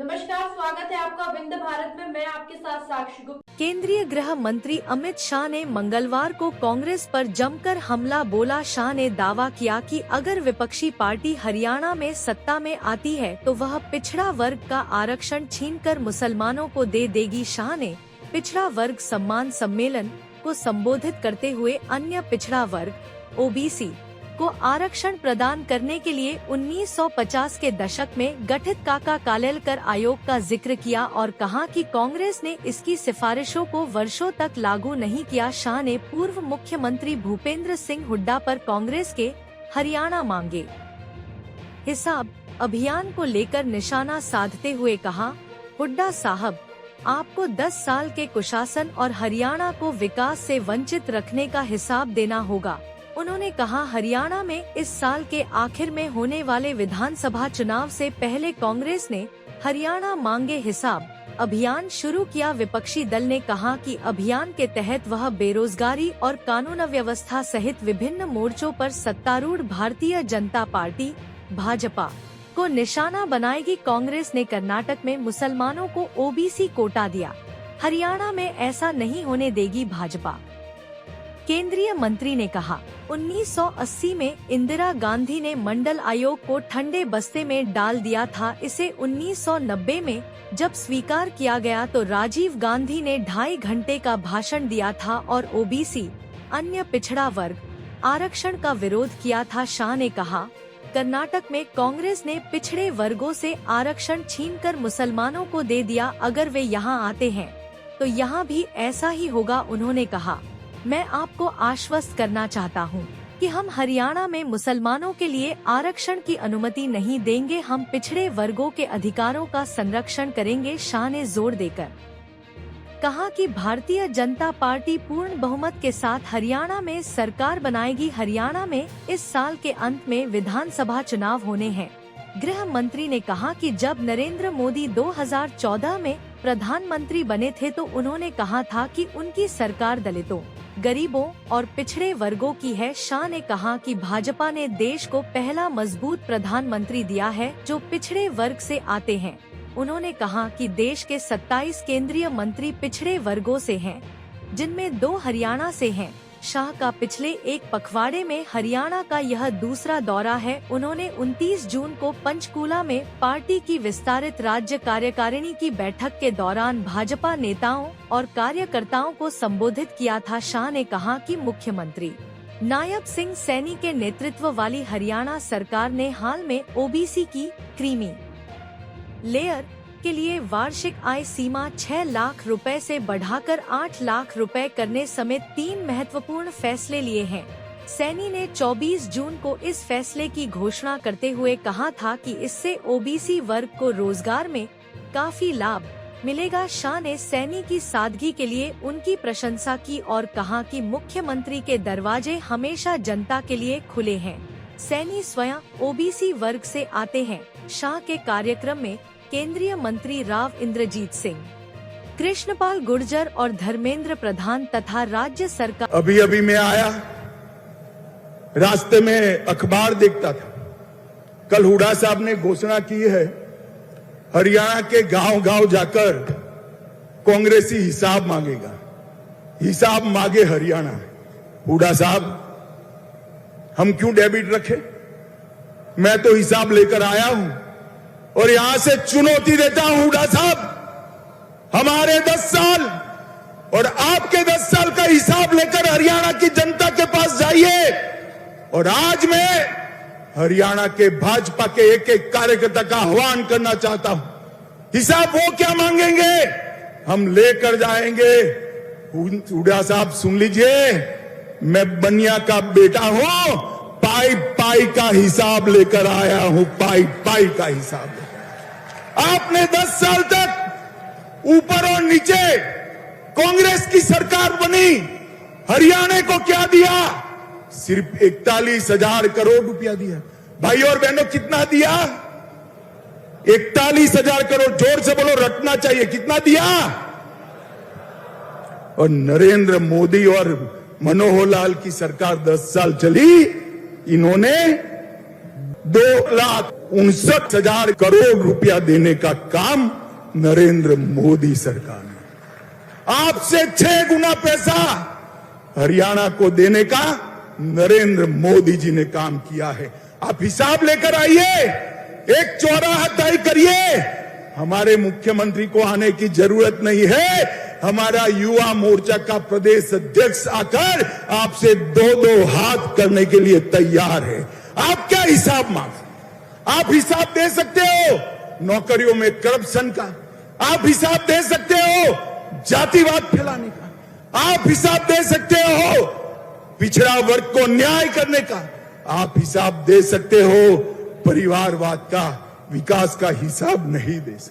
नमस्कार, स्वागत है आपका विंध्य भारत में। मैं आपके साथ साक्षी गुप्ता। केंद्रीय गृह मंत्री अमित शाह ने मंगलवार को कांग्रेस पर जमकर हमला बोला। शाह ने दावा किया कि अगर विपक्षी पार्टी हरियाणा में सत्ता में आती है तो वह पिछड़ा वर्ग का आरक्षण छीनकर मुसलमानों को दे देगी। शाह ने पिछड़ा वर्ग सम्मान सम्मेलन को संबोधित करते हुए अन्य पिछड़ा वर्ग ओबीसी को आरक्षण प्रदान करने के लिए 1950 के दशक में गठित काका कालेलकर आयोग का जिक्र किया और कहा कि कांग्रेस ने इसकी सिफारिशों को वर्षों तक लागू नहीं किया। शाह ने पूर्व मुख्यमंत्री भूपेंद्र सिंह हुड्डा पर कांग्रेस के हरियाणा मांगे हिसाब अभियान को लेकर निशाना साधते हुए कहा, हुड्डा साहब, आपको 10 साल के कुशासन और हरियाणा को विकास से वंचित रखने का हिसाब देना होगा। उन्होंने कहा, हरियाणा में इस साल के आखिर में होने वाले विधानसभा चुनाव से पहले कांग्रेस ने हरियाणा मांगे हिसाब अभियान शुरू किया। विपक्षी दल ने कहा कि अभियान के तहत वह बेरोजगारी और कानून व्यवस्था सहित विभिन्न मोर्चों पर सत्तारूढ़ भारतीय जनता पार्टी भाजपा को निशाना बनाएगी। कांग्रेस ने कर्नाटक में मुसलमानों को ओबीसी कोटा दिया, हरियाणा में ऐसा नहीं होने देगी भाजपा। केंद्रीय मंत्री ने कहा, 1980 में इंदिरा गांधी ने मंडल आयोग को ठंडे बस्ते में डाल दिया था। इसे 1990 में जब स्वीकार किया गया तो राजीव गांधी ने 2.5 घंटे का भाषण दिया था और ओबीसी अन्य पिछड़ा वर्ग आरक्षण का विरोध किया था। शाह ने कहा, कर्नाटक में कांग्रेस ने पिछड़े वर्गों से आरक्षण छीनकर मुसलमानों को दे दिया। अगर वे यहाँ आते हैं तो यहाँ भी ऐसा ही होगा। उन्होंने कहा, मैं आपको आश्वस्त करना चाहता हूं कि हम हरियाणा में मुसलमानों के लिए आरक्षण की अनुमति नहीं देंगे। हम पिछड़े वर्गों के अधिकारों का संरक्षण करेंगे। शाह ने जोर देकर कहा कि भारतीय जनता पार्टी पूर्ण बहुमत के साथ हरियाणा में सरकार बनाएगी। हरियाणा में इस साल के अंत में विधानसभा चुनाव होने हैं। गृह मंत्री ने कहा कि जब नरेंद्र मोदी 2014 में प्रधानमंत्री बने थे तो उन्होंने कहा था कि उनकी सरकार दलितों, गरीबों और पिछड़े वर्गों की है। शाह ने कहा कि भाजपा ने देश को पहला मजबूत प्रधानमंत्री दिया है जो पिछड़े वर्ग से आते हैं। उन्होंने कहा कि देश के 27 केंद्रीय मंत्री पिछड़े वर्गों से हैं, जिनमें 2 हरियाणा से हैं। शाह का पिछले एक पखवाड़े में हरियाणा का यह दूसरा दौरा है। उन्होंने 29 जून को पंचकूला में पार्टी की विस्तारित राज्य कार्यकारिणी की बैठक के दौरान भाजपा नेताओं और कार्यकर्ताओं को संबोधित किया था। शाह ने कहा कि मुख्यमंत्री नायब सिंह सैनी के नेतृत्व वाली हरियाणा सरकार ने हाल में ओबीसी की क्रीमी लेयर के लिए वार्षिक आय सीमा 6 लाख रुपए से बढ़ाकर 8 लाख रुपए करने समेत 3 महत्वपूर्ण फैसले लिए हैं। सैनी ने 24 जून को इस फैसले की घोषणा करते हुए कहा था कि इससे ओबीसी वर्ग को रोजगार में काफी लाभ मिलेगा। शाह ने सैनी की सादगी के लिए उनकी प्रशंसा की और कहा कि मुख्यमंत्री के दरवाजे हमेशा जनता के लिए खुले हैं। सैनी स्वयं ओबीसी वर्ग से आते हैं। शाह के कार्यक्रम में केंद्रीय मंत्री राव इंद्रजीत सिंह, कृष्णपाल गुर्जर और धर्मेंद्र प्रधान तथा राज्य सरकार। अभी मैं आया, रास्ते में अखबार देखता था। कल हुड्डा साहब ने घोषणा की है, हरियाणा के गांव-गांव जाकर कांग्रेसी हिसाब मांगेगा। हिसाब मांगे हरियाणा। हुड्डा साहब, हम क्यों डेबिट रखे? मैं तो हिसाब लेकर आया हूं और यहां से चुनौती देता हूं हुड्डा साहब, हमारे 10 साल और आपके 10 साल का हिसाब लेकर हरियाणा की जनता के पास जाइए। और आज मैं हरियाणा के भाजपा के एक-एक कार्यकर्ता का आह्वान करना चाहता हूं, हिसाब वो क्या मांगेंगे हम लेकर जाएंगे। हुड्डा साहब सुन लीजिए, मैं बनिया का बेटा हूं, पाई पाई का हिसाब लेकर आया हूं, पाई पाई का हिसाब। आपने 10 साल तक ऊपर और नीचे कांग्रेस की सरकार बनी, हरियाणा को क्या दिया? सिर्फ 41,000 करोड़ रुपया दिया। भाई और बहनों, कितना दिया? 41,000 करोड़। जोर से बोलो, रटना चाहिए। कितना दिया? और नरेंद्र मोदी और मनोहर लाल की सरकार 10 साल चली, इन्होंने 2,59,000 करोड़ रुपया देने का काम नरेंद्र मोदी सरकार ने, आपसे 6 गुना पैसा हरियाणा को देने का नरेंद्र मोदी जी ने काम किया है। आप हिसाब लेकर आइए, एक चौराहा तय करिए। हमारे मुख्यमंत्री को आने की जरूरत नहीं है, हमारा युवा मोर्चा का प्रदेश अध्यक्ष आकर आपसे 2-2 हाथ करने के लिए तैयार है। आप क्या हिसाब मांग, आप हिसाब दे सकते हो नौकरियों में करप्शन का, आप हिसाब दे सकते हो जातिवाद फैलाने का, आप हिसाब दे सकते हो पिछड़ा वर्ग को न्याय करने का, आप हिसाब दे सकते हो परिवारवाद का, विकास का हिसाब नहीं दे सकते।